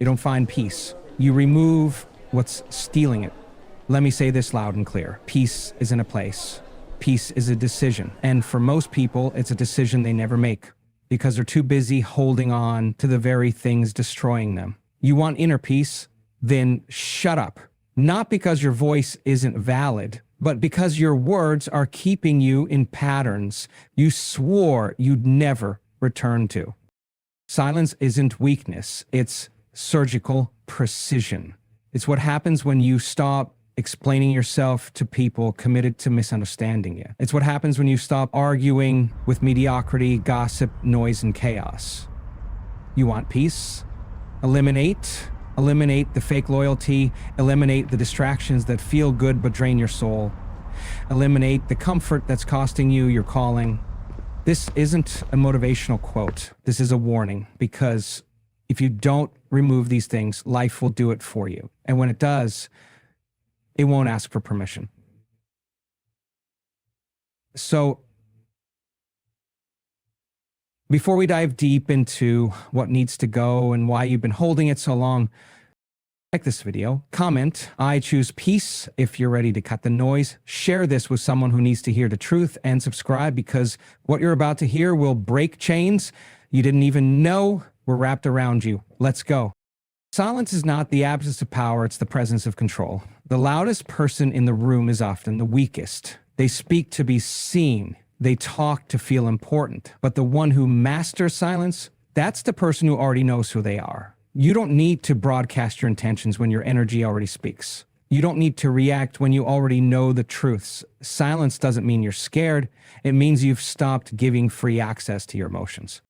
You don't find peace. You remove what's stealing it. Let me say this loud and clear. Peace isn't a place. Peace is a decision. And for most people, it's a decision they never make because they're too busy holding on to the very things destroying them. You want inner peace? Then shut up. Not because your voice isn't valid, but because your words are keeping you in patterns you swore you'd never return to. Silence isn't weakness, it's surgical precision. It's what happens when you stop explaining yourself to people committed to misunderstanding you. It's what happens when you stop arguing with mediocrity, gossip, noise, and chaos. You want peace? Eliminate the fake loyalty, eliminate the distractions that feel good but drain your soul. Eliminate the comfort that's costing you your calling. This isn't a motivational quote. This is a warning, because if you don't remove these things, life will do it for you. And when it does, it won't ask for permission. So, before we dive deep into what needs to go and why you've been holding it so long, like this video, comment, I choose peace if you're ready to cut the noise, share this with someone who needs to hear the truth, and subscribe because what you're about to hear will break chains you didn't even know were wrapped around you. Let's go. Silence is not the absence of power, it's the presence of control. The loudest person in the room is often the weakest. They speak to be seen. They talk to feel important. But the one who masters silence, that's the person who already knows who they are. You don't need to broadcast your intentions when your energy already speaks. You don't need to react when you already know the truths. Silence doesn't mean you're scared. It means you've stopped giving free access to your emotions.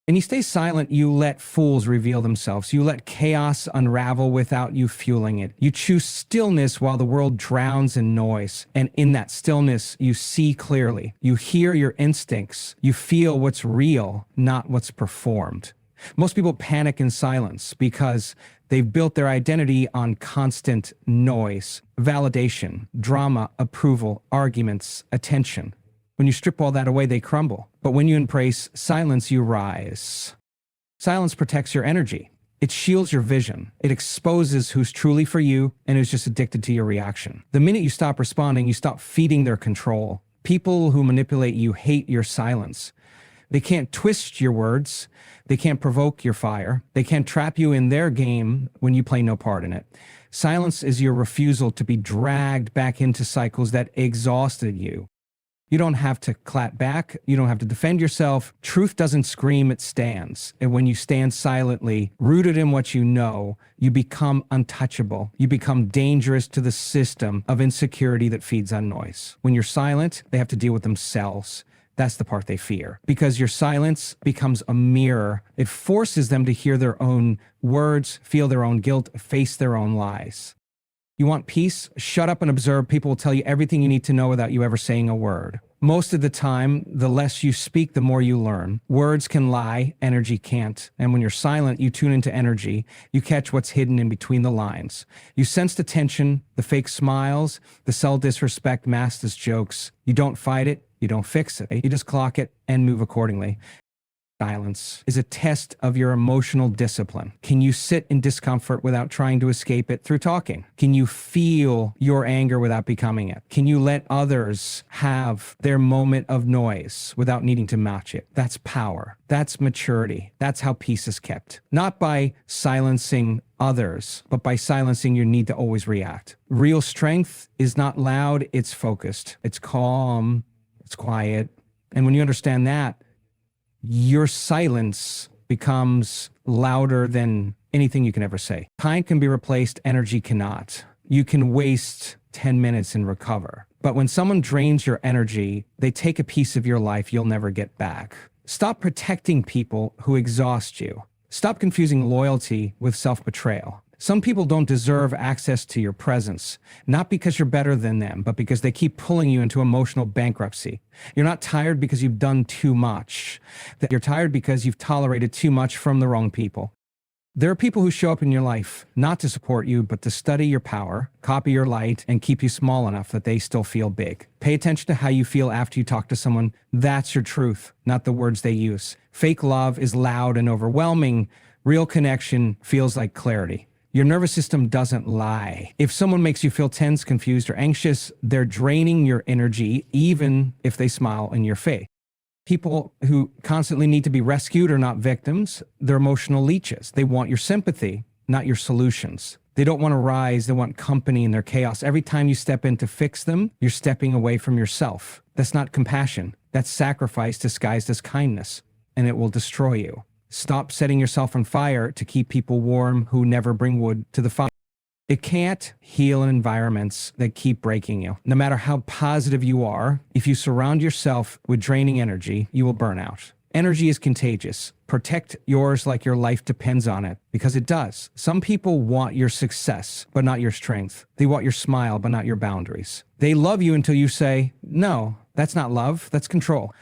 And you stay silent, you let fools reveal themselves. You let chaos unravel without you fueling it. You choose stillness while the world drowns in noise. And in that stillness, you see clearly. You hear your instincts. You feel what's real, not what's performed. Most people panic in silence because they've built their identity on constant noise, validation, drama, approval, arguments, attention. When you strip all that away, they crumble. But when you embrace silence, you rise. Silence protects your energy. It shields your vision. It exposes who's truly for you and who's just addicted to your reaction. The minute you stop responding, you stop feeding their control. People who manipulate you hate your silence. They can't twist your words. They can't provoke your fire. They can't trap you in their game when you play no part in it. Silence is your refusal to be dragged back into cycles that exhausted you. You don't have to clap back. You don't have to defend yourself. Truth doesn't scream, it stands. And when you stand silently, rooted in what you know, you become untouchable. You become dangerous to the system of insecurity that feeds on noise. When you're silent, they have to deal with themselves. That's the part they fear. Because your silence becomes a mirror. It forces them to hear their own words, feel their own guilt, face their own lies. You want peace? Shut up and observe. People will tell you everything you need to know without you ever saying a word. Most of the time, the less you speak, the more you learn. Words can lie, energy can't. And when you're silent, you tune into energy. You catch what's hidden in between the lines. You sense the tension, the fake smiles, the self-disrespect masked as jokes. You don't fight it. You don't fix it. You just clock it and move accordingly. Silence is a test of your emotional discipline. Can you sit in discomfort without trying to escape it through talking? Can you feel your anger without becoming it? Can you let others have their moment of noise without needing to match it? That's power. That's maturity. That's how peace is kept. Not by silencing others, but by silencing your need to always react. Real strength is not loud, it's focused. It's calm, it's quiet. And when you understand that, your silence becomes louder than anything you can ever say. Time can be replaced, energy cannot. You can waste 10 minutes and recover. But when someone drains your energy, they take a piece of your life you'll never get back. Stop protecting people who exhaust you. Stop confusing loyalty with self-betrayal. Some people don't deserve access to your presence, not because you're better than them, but because they keep pulling you into emotional bankruptcy. You're not tired because you've done too much. You're tired because you've tolerated too much from the wrong people. There are people who show up in your life not to support you, but to study your power, copy your light, and keep you small enough that they still feel big. Pay attention to how you feel after you talk to someone. That's your truth, not the words they use. Fake love is loud and overwhelming, Real connection feels like clarity. Your nervous system doesn't lie. If someone makes you feel tense, confused, or anxious, they're draining your energy, even if they smile in your face. People who constantly need to be rescued are not victims. They're emotional leeches. They want your sympathy, not your solutions. They don't want to rise. They want company in their chaos. Every time you step in to fix them, you're stepping away from yourself. That's not compassion. That's sacrifice disguised as kindness, and it will destroy you. Stop setting yourself on fire to keep people warm who never bring wood to the fire. It can't heal in environments that keep breaking you. No matter how positive you are, if you surround yourself with draining energy, you will burn out. Energy is contagious. Protect yours like your life depends on it, because it does. Some people want your success, but not your strength. They want your smile, but not your boundaries. They love you until you say, no, that's not love, that's control.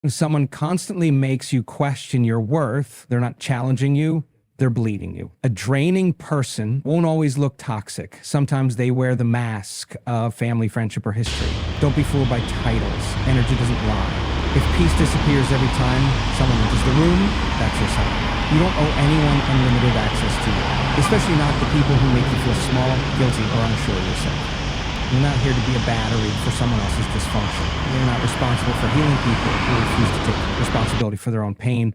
If someone constantly makes you question your worth, they're not challenging you, they're bleeding you. A draining person won't always look toxic. Sometimes they wear the mask of family, friendship, or history. Don't be fooled by titles. Energy doesn't lie. If peace disappears every time someone enters the room, that's your sign. You don't owe anyone unlimited access to you, especially not the people who make you feel small, guilty, or unsure of yourself. You're not here to be a battery for someone else's dysfunction. You're not responsible for healing people who refuse to take responsibility for their own pain.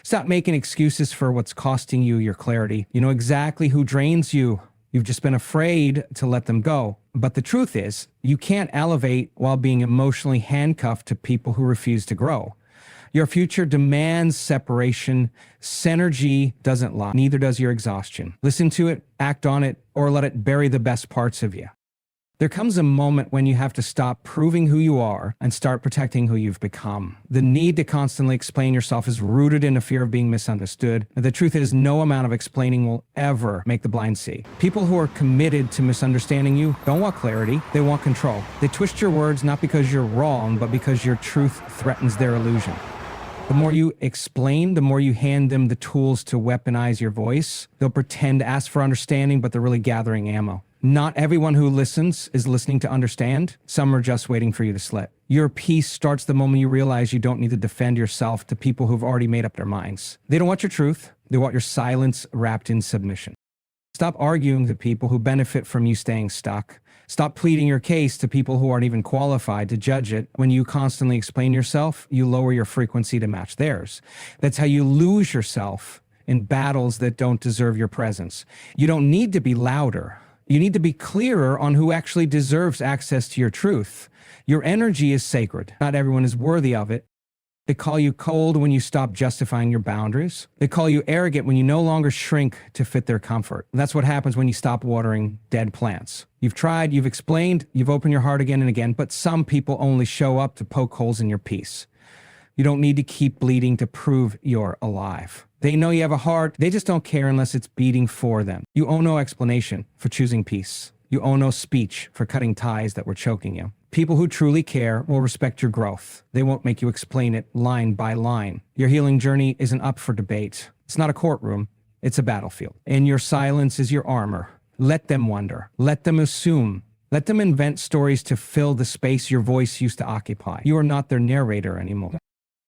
Stop making excuses for what's costing you your clarity. You know exactly who drains you. You've just been afraid to let them go. But the truth is, you can't elevate while being emotionally handcuffed to people who refuse to grow. Your future demands separation. Synergy doesn't lie. Neither does your exhaustion. Listen to it, act on it, or let it bury the best parts of you. There comes a moment when you have to stop proving who you are and start protecting who you've become. The need to constantly explain yourself is rooted in a fear of being misunderstood. And the truth is, no amount of explaining will ever make the blind see. People who are committed to misunderstanding you don't want clarity, they want control. They twist your words not because you're wrong, but because your truth threatens their illusion. The more you explain, the more you hand them the tools to weaponize your voice. They'll pretend to ask for understanding, but they're really gathering ammo. Not everyone who listens is listening to understand. Some are just waiting for you to slip. Your peace starts the moment you realize you don't need to defend yourself to people who've already made up their minds. They don't want your truth. They want your silence wrapped in submission. Stop arguing to people who benefit from you staying stuck. Stop pleading your case to people who aren't even qualified to judge it. When you constantly explain yourself, you lower your frequency to match theirs. That's how you lose yourself in battles that don't deserve your presence. You don't need to be louder. You need to be clearer on who actually deserves access to your truth. Your energy is sacred. Not everyone is worthy of it. They call you cold when you stop justifying your boundaries. They call you arrogant when you no longer shrink to fit their comfort. And that's what happens when you stop watering dead plants. You've tried, you've explained, you've opened your heart again and again, but some people only show up to poke holes in your peace. You don't need to keep bleeding to prove you're alive. They know you have a heart. They just don't care unless it's beating for them. You owe no explanation for choosing peace. You owe no speech for cutting ties that were choking you. People who truly care will respect your growth. They won't make you explain it line by line. Your healing journey isn't up for debate. It's not a courtroom. It's a battlefield. And your silence is your armor. Let them wonder. Let them assume. Let them invent stories to fill the space your voice used to occupy. You are not their narrator anymore.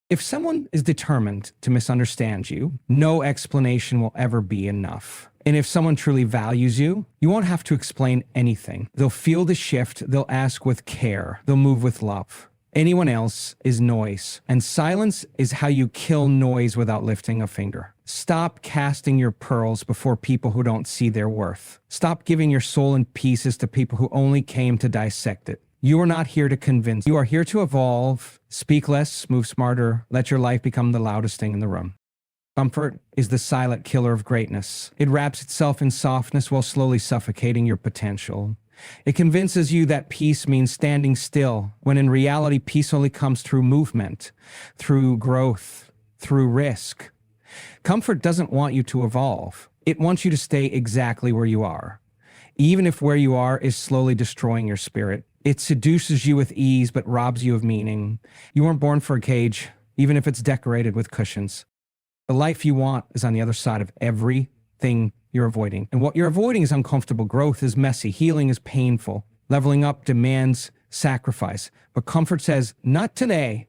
If someone is determined to misunderstand you, no explanation will ever be enough. And if someone truly values you, you won't have to explain anything. They'll feel the shift. They'll ask with care. They'll move with love. Anyone else is noise. And silence is how you kill noise without lifting a finger. Stop casting your pearls before people who don't see their worth. Stop giving your soul in pieces to people who only came to dissect it. You are not here to convince. You are here to evolve. Speak less, move smarter. Let your life become the loudest thing in the room. Comfort is the silent killer of greatness. It wraps itself in softness while slowly suffocating your potential. It convinces you that peace means standing still, when in reality, peace only comes through movement, through growth, through risk. Comfort doesn't want you to evolve. It wants you to stay exactly where you are, even if where you are is slowly destroying your spirit. It seduces you with ease, but robs you of meaning. You weren't born for a cage, even if it's decorated with cushions. The life you want is on the other side of everything you're avoiding. And what you're avoiding is uncomfortable. Growth is messy. Healing is painful. Leveling up demands sacrifice. But comfort says, not today,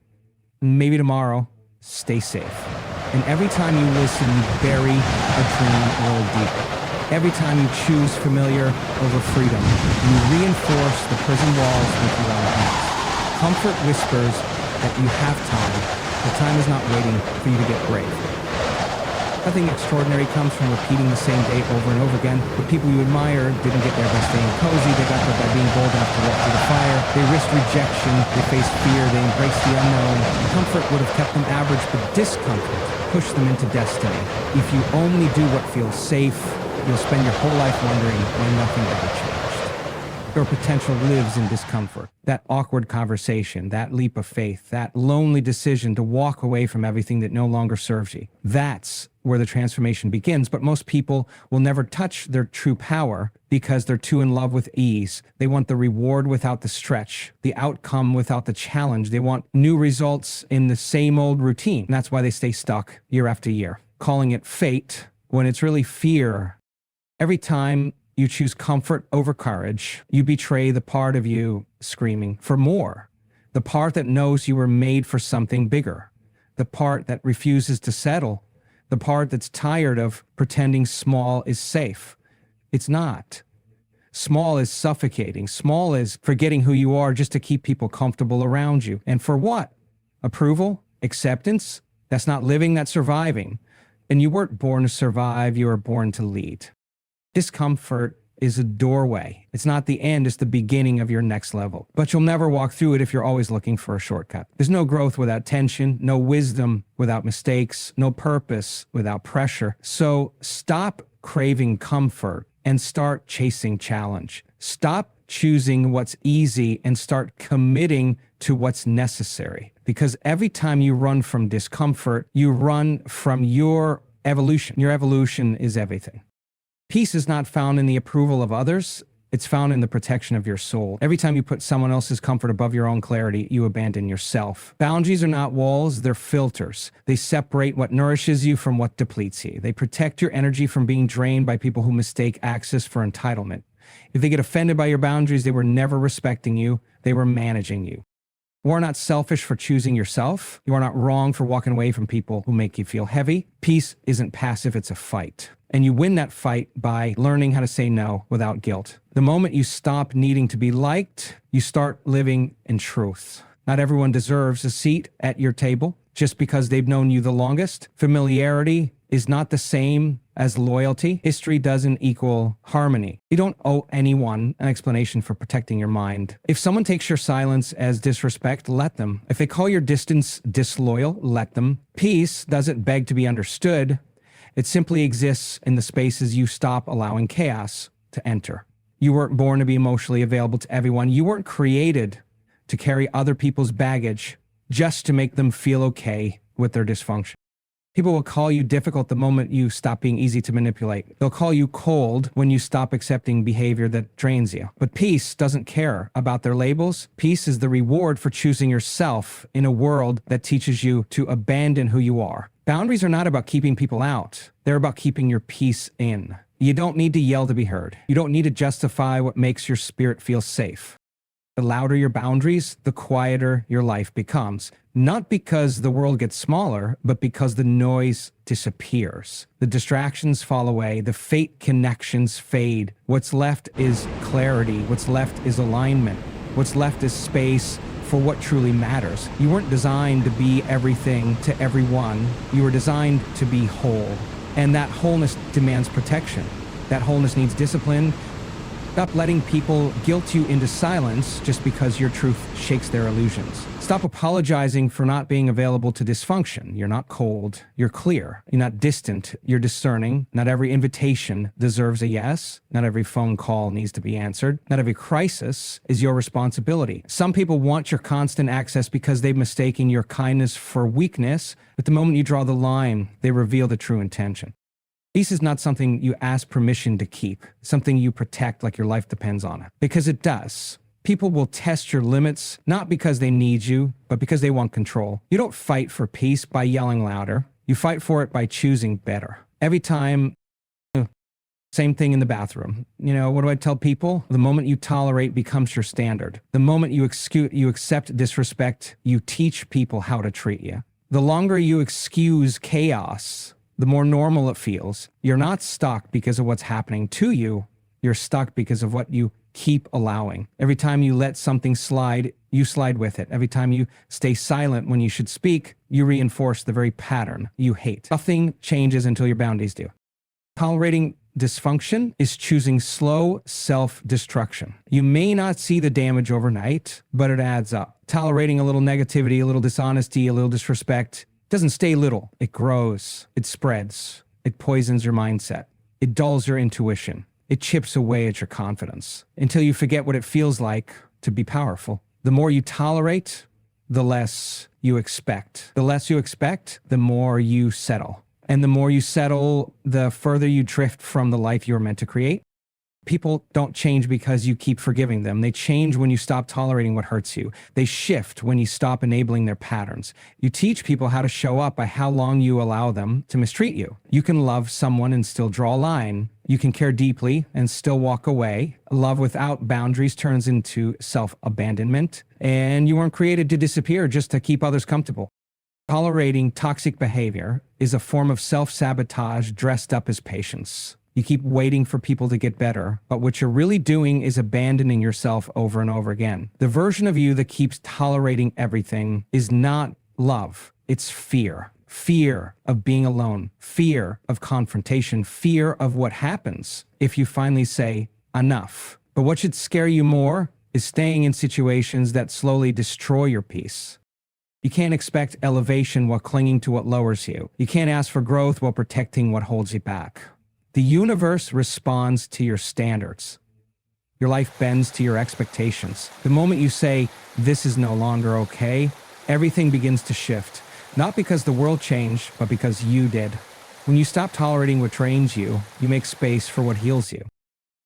maybe tomorrow. Stay safe. And every time you listen, you bury a dream a little deeper. Every time you choose familiar over freedom, you reinforce the prison walls with your own hands. Comfort whispers that you have time. The time is not waiting for you to get brave. Nothing extraordinary comes from repeating the same day over and over again. The people you admire didn't get there by staying cozy. They got there by being bold enough to walk through the fire. They risked rejection. They faced fear. They embraced the unknown. Comfort would have kept them average, but discomfort pushed them into destiny. If you only do what feels safe, you'll spend your whole life wondering why nothing ever changed. Your potential lives in discomfort. That awkward conversation, that leap of faith, that lonely decision to walk away from everything that no longer serves you. That's where the transformation begins, but most people will never touch their true power because they're too in love with ease. They want the reward without the stretch, the outcome without the challenge. They want new results in the same old routine. And that's why they stay stuck year after year, calling it fate when it's really fear. Every time you choose comfort over courage, you betray the part of you screaming for more, the part that knows you were made for something bigger, the part that refuses to settle, the part that's tired of pretending small is safe. It's not. Small is suffocating. Small is forgetting who you are just to keep people comfortable around you. And for what? Approval? Acceptance? That's not living, that's surviving. And you weren't born to survive, you were born to lead. Discomfort is a doorway. It's not the end, it's the beginning of your next level. But you'll never walk through it if you're always looking for a shortcut. There's no growth without tension, no wisdom without mistakes, no purpose without pressure. So stop craving comfort and start chasing challenge. Stop choosing what's easy and start committing to what's necessary. Because every time you run from discomfort, you run from your evolution. Your evolution is everything. Peace is not found in the approval of others. It's found in the protection of your soul. Every time you put someone else's comfort above your own clarity, you abandon yourself. Boundaries are not walls, they're filters. They separate what nourishes you from what depletes you. They protect your energy from being drained by people who mistake access for entitlement. If they get offended by your boundaries, they were never respecting you, they were managing you. You are not selfish for choosing yourself. You are not wrong for walking away from people who make you feel heavy. Peace isn't passive, it's a fight. And you win that fight by learning how to say no without guilt. The moment you stop needing to be liked, you start living in truth. Not everyone deserves a seat at your table just because they've known you the longest. Familiarity is not the same as loyalty. History doesn't equal harmony. You don't owe anyone an explanation for protecting your mind. If someone takes your silence as disrespect, let them. If they call your distance disloyal, let them. Peace doesn't beg to be understood. It simply exists in the spaces you stop allowing chaos to enter. You weren't born to be emotionally available to everyone. You weren't created to carry other people's baggage just to make them feel okay with their dysfunction. People will call you difficult the moment you stop being easy to manipulate. They'll call you cold when you stop accepting behavior that drains you. But peace doesn't care about their labels. Peace is the reward for choosing yourself in a world that teaches you to abandon who you are. Boundaries are not about keeping people out. They're about keeping your peace in. You don't need to yell to be heard. You don't need to justify what makes your spirit feel safe. The louder your boundaries, the quieter your life becomes. Not because the world gets smaller, but because the noise disappears. The distractions fall away, the fake connections fade. What's left is clarity. What's left is alignment. What's left is space for what truly matters. You weren't designed to be everything to everyone. You were designed to be whole. And that wholeness demands protection. That wholeness needs discipline. Stop letting people guilt you into silence just because your truth shakes their illusions. Stop apologizing for not being available to dysfunction. You're not cold, you're clear. You're not distant, you're discerning. Not every invitation deserves a yes. Not every phone call needs to be answered. Not every crisis is your responsibility. Some people want your constant access because they've mistaken your kindness for weakness, but the moment you draw the line, they reveal the true intention. Peace is not something you ask permission to keep, something you protect like your life depends on it. Because it does. People will test your limits, not because they need you, but because they want control. You don't fight for peace by yelling louder. You fight for it by choosing better. Every time, same thing in the bathroom. What do I tell people? The moment you tolerate becomes your standard. The moment you accept disrespect, you teach people how to treat you. The longer you excuse chaos, the more normal it feels. You're not stuck because of what's happening to you. You're stuck because of what you keep allowing. Every time you let something slide, you slide with it. Every time you stay silent when you should speak, you reinforce the very pattern you hate. Nothing changes until your boundaries do. Tolerating dysfunction is choosing slow self-destruction. You may not see the damage overnight, but it adds up. Tolerating a little negativity, a little dishonesty, a little disrespect doesn't stay little. It grows. It spreads. It poisons your mindset. It dulls your intuition. It chips away at your confidence until you forget what it feels like to be powerful. The more you tolerate, the less you expect. The less you expect, the more you settle. And the more you settle, the further you drift from the life you were meant to create. People don't change because you keep forgiving them. They change when you stop tolerating what hurts you. They shift when you stop enabling their patterns. You teach people how to show up by how long you allow them to mistreat you. You can love someone and still draw a line. You can care deeply and still walk away. Love without boundaries turns into self-abandonment. And you weren't created to disappear just to keep others comfortable. Tolerating toxic behavior is a form of self-sabotage dressed up as patience. You keep waiting for people to get better, but what you're really doing is abandoning yourself over and over again. The version of you that keeps tolerating everything is not love, it's fear. Fear of being alone, fear of confrontation, fear of what happens if you finally say enough. But what should scare you more is staying in situations that slowly destroy your peace. You can't expect elevation while clinging to what lowers you. You can't ask for growth while protecting what holds you back. The universe responds to your standards. Your life bends to your expectations. The moment you say, this is no longer okay, everything begins to shift. Not because the world changed, but because you did. When you stop tolerating what drains you, you make space for what heals you.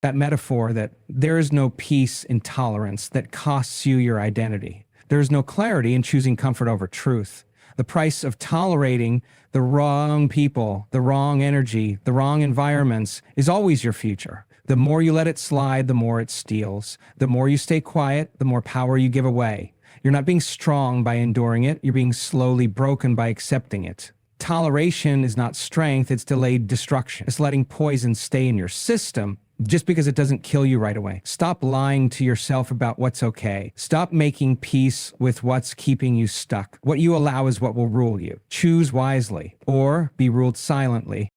That metaphor that there is no peace in tolerance that costs you your identity. There is no clarity in choosing comfort over truth. The price of tolerating the wrong people, the wrong energy, the wrong environments is always your future. The more you let it slide, the more it steals. The more you stay quiet, the more power you give away. You're not being strong by enduring it. You're being slowly broken by accepting it. Toleration is not strength, it's delayed destruction. It's letting poison stay in your system just because it doesn't kill you right away. Stop lying to yourself about what's okay. Stop making peace with what's keeping you stuck. What you allow is what will rule you. Choose wisely or be ruled silently.